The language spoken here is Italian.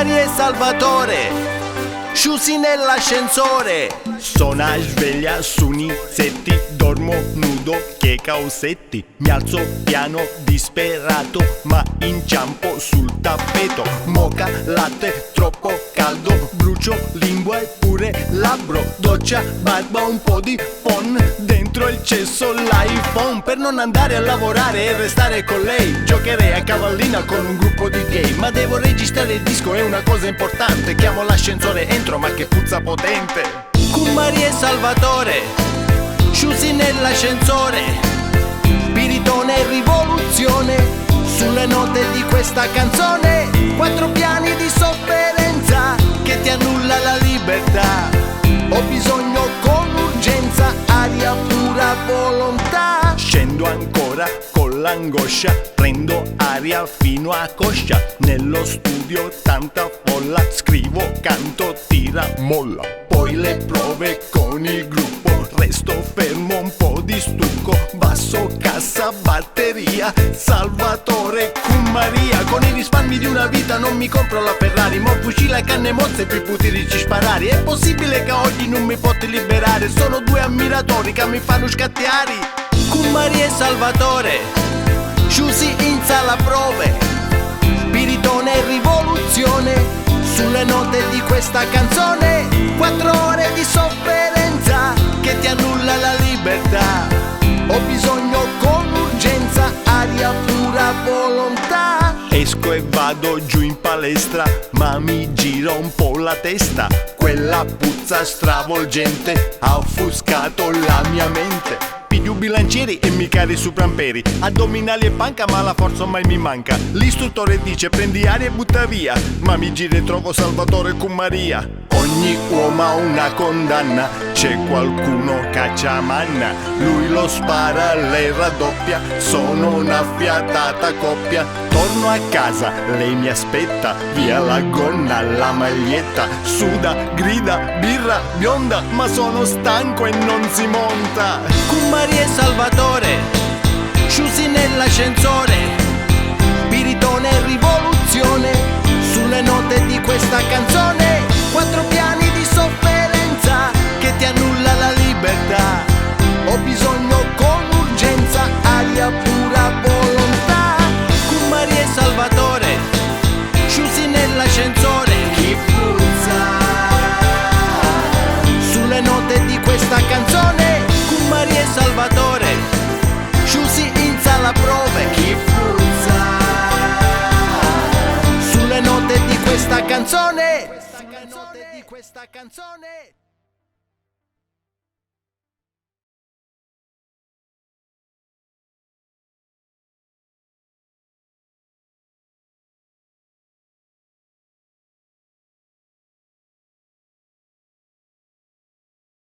Maria e Salvatore, sciusi nell'ascensore. Sono sveglia su Nizetti, dormo nudo che causetti. Mi alzo piano disperato, ma inciampo sul tappeto. Mocha, latte, troppo caldo, brucio lingua e pure labbro. Doccia, barba, un po' di phon, dentro il cesso l'iPhone. Per non andare a lavorare e restare con lei, giocherei a cavallina con un gruppo di gay. Ma devo registrare il disco, è una cosa importante. Chiamo l'ascensore, entro, ma che puzza potente. Con Maria e Salvatore, sciusi nell'ascensore. Spiritone e rivoluzione, sulle note di questa canzone. 4 piani di sofferenza che ti annulla la libertà. Ho bisogno con urgenza, aria pura volontà. Scendo ancora con l'angoscia, prendo aria fino a coscia. Nello studio tanta folla, scrivo, canto, tira, molla. Poi le prove con il gruppo, resto fermo, un po' di stucco. Basso, cassa, batteria, Salvatore con Maria. Con i risparmi di una vita non mi compro la Ferrari, mo fucile a canne mozze per poterci sparare. È possibile che oggi non mi posso liberare, sono 2 ammiratori che mi fanno scattiare. Con Maria e Salvatore, sciusi in sala prove. Spiritone e rivoluzione, sulle note di questa canzone. 4 ore di sofferenza che ti annulla la libertà. Ho bisogno con urgenza, aria pura volontà. Esco e vado giù in palestra, ma mi gira un po' la testa. Quella puzza stravolgente ha offuscato la mia mente. Piglio bilancieri e mi cari su pramperi, addominali e panca, ma la forza mai mi manca. L'istruttore dice prendi aria e butta via, ma mi giro e trovo Salvatore con Maria. Ogni uomo ha una condanna, c'è qualcuno cacciamanna. Lui lo spara, lei raddoppia, sono una fiatata coppia. Torno a casa, lei mi aspetta, via la gonna, la maglietta. Suda, grida, birra, bionda, ma sono stanco e non si monta. Con Maria e Salvatore, sciusi nell'ascensore. Spiritone e rivoluzione, sulle note di questa canzone. 4 piani di sofferenza che ti annulla la libertà. Ho bisogno con urgenza, aria pura volontà. Con Maria e Salvatore, sciusi nell'ascensore. Chi puzza? Sulle note di questa canzone. Con Maria e Salvatore, sciusi in sala prove. Chi puzza? Sulle note di questa canzone. Questa canzone.